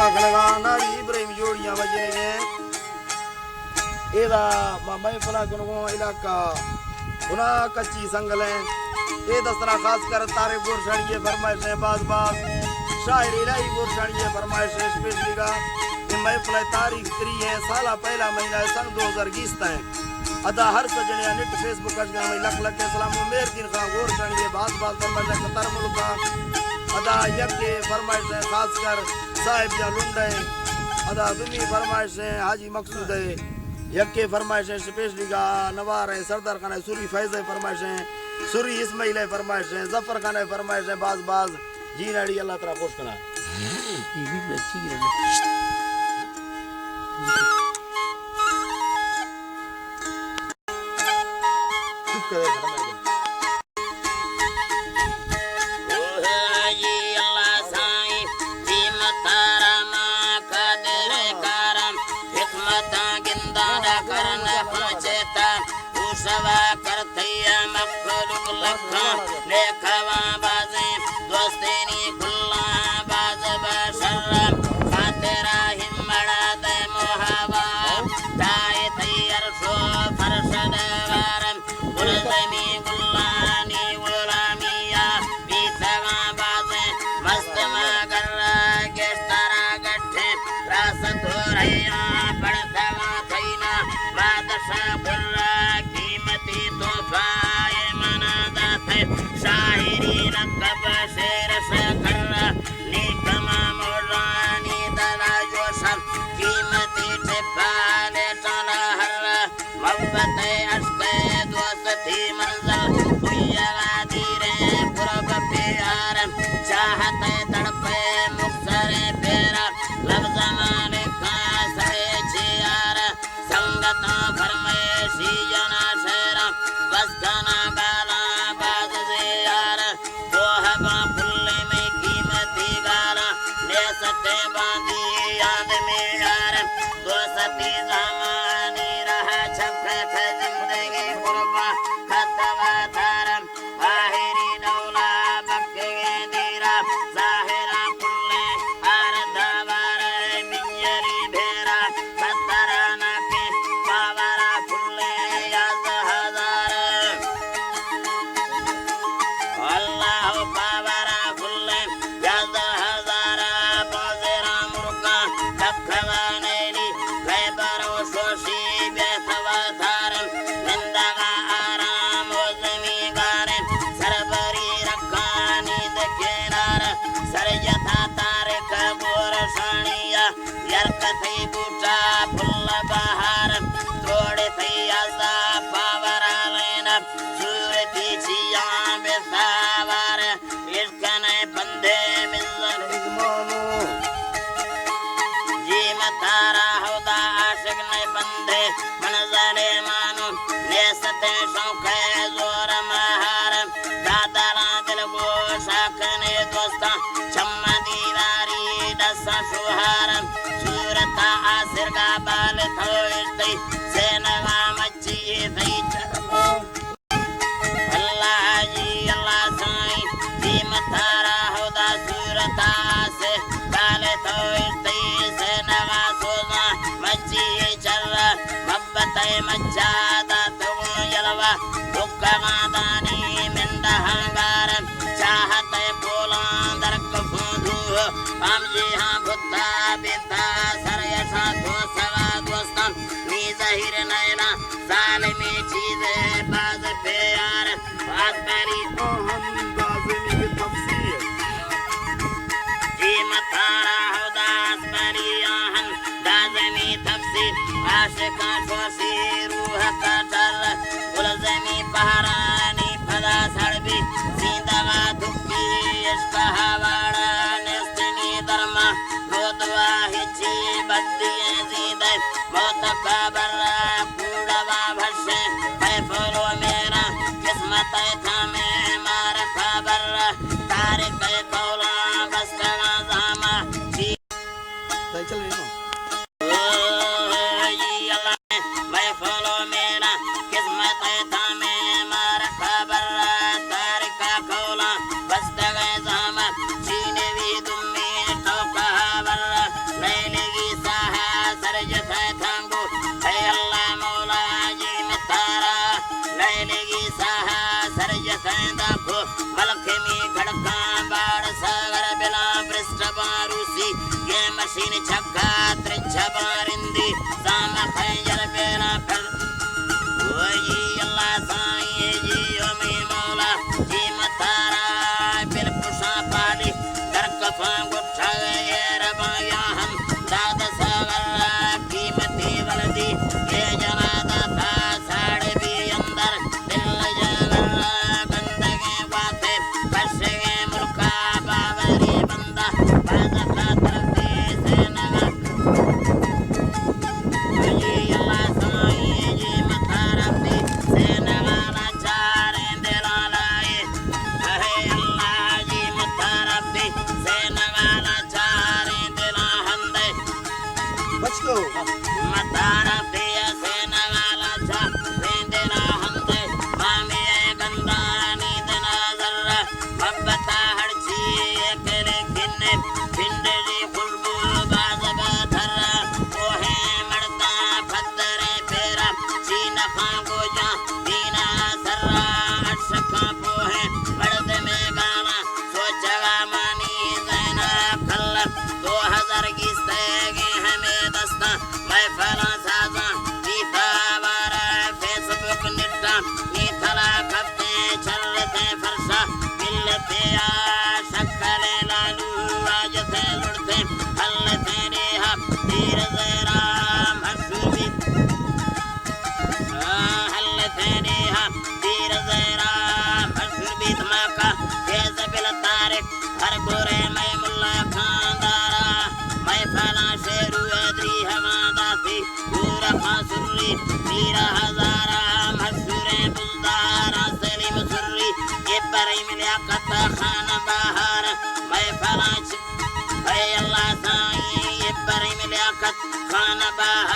नारी इब्राहिम जोड़ियां बजने एदा मैं फला को इलाका गुना कच्ची संगल है ए दसरा खास कर तारे गोरशानी फरमाइश है बाज बाज शायर इलाही गोरशानी फरमाइश है स्पेशली का ये महफिल तारीख 3 है साला पहला महीना है सन 2020 है अदा हर सजने नेट फेसबुक अजगा में लख लख सलाम मेर दिन का गोरशानी बाज बाज फरमाइश है कतर मुल्क अदा यके फरमाइश है खास कर साहिब या लुंडे अदा दुनी फरमाइश है हाजी मकसूद है यके फरमाइश है स्पेशली का नवार है सरदार खान है सूरी फैज है फरमाइश है सूरी इस्माइल है फरमाइश है जफर खान है फरमाइश है बाज बाज जी नाड़ी अल्लाह तआला खुश करा ये भी अच्छी है चुप करे लेखवा बाजे दोस्तेनी खुल्ला बाज बशर खातेरा हिम्मड़ा दे मोहबा ताए तैयार शो फरशद वारम गुलजमी गुल्लानी गुलामिया बीतवा बाजे मस्त मगर गेस्तारा गठे रासत हो रहिया पड़तवा थैना बादशा खुर्रा कीमती तोहफा शाहिरी नकब शेर शखर निकमा मोरानी दला जोशम कीमती टिपाले चला हर मोहब्बत अश्क दोस्ती मंजल हुयला धीरे पुरब प्यार चाहते तड़पे मुक्सर पेरा लब जमाने का सहे चियार संगत फरमाइशी जना शेरा बस गाना गाला बांधी याद में यार दोस्ती ज़मानी रहा छप जिंदगी कुर्बा खतवा थारम आहिरी दौला बक्के दीरा ज़ाहिरा कुल्ले आरदावार बियरी भेरा खतराना के बावरा कुल्ले याद हजार अल्लाह बावरा कुल्ले याद मज्जादा तो यलवा दुक्का मादानी मिंदा हंगार चाहते बोलां दरक फूंदू हम जी हाँ बुद्धा बिद्धा सरयसा तो सवा दोस्तान नी ज़हीर नैना ज़ालिमी चीज़े बाज प्यार आसमानी तो हम गाज़िमी की तफसीर जी मतारा हुदा आसमानी आहन गाज़िमी तफसीर आशिका शोसी रूह कटर गुलजमी पहरानी फदा सड़बी जिंदगा दुखी इश्क हवाड़ा निस्तनी दरमा गोदवा हिची बद्दी जिंदे मौत कबर पूड़वा भशे पैफलो मेरा किस्मत था में मार खबर तारिक कौला बस कना जामा जी चल रही हूं ये मशीन छक्का त्रिच्छा बारिंदी सामा खंजर बेला फल वही अल्लाह साईं जी ओमी मौला जी मतारा बिल पुषा पाली दर कफा गुठा ये रबाया हम दाद सागला कीमती वलदी ये जनादा था साड़े भी अंदर दिल जगला गंदगे बाते फर्शे मुल्का बावरी बंदा बाज़ा तरफी से नगा जी अल्लाह साईं जी मतारा भी से नगा चारे दिला लाए है अल्लाह जी मतारा भी से नगा चारे दिला हंदे बच दो मतारा पिया से नगाला चा दिला हंदे मामी गंदा नींद नजर मब्बता हड़ची अकेले किन्ने भिंडरी खुशबू बाजब धर ओहे मड़ता फदरे फेरा चीन खांगो जा दीना सर्रा अशका पोहे मर्द में गाना सोचगा मानी ज़ैना कल 2000 की स्तेगे हमें दस्ता मैं फला साजा नीता वारा फेसबुक निट्टा नीथला कपते चलते फरसा मिलते आ शक्कले लालू आज थे लुड़ते हल तेरे हम तीर ज़रा मशहूरी हल तेरे हम तीर ज़रा मशहूरी धमाका फेस बिल तारिक हर गोरे मैं मुल्ला खानदारा मैं फला शेरू अदरी हमादा थी पूरा फासुरी मीरा हजारा मशहूरे बुलदारा सलीम सुर्री ये बरीम लियाकत खान बहार मैं फला है अल्लाह साईं ये बरीम लियाकत खान बहार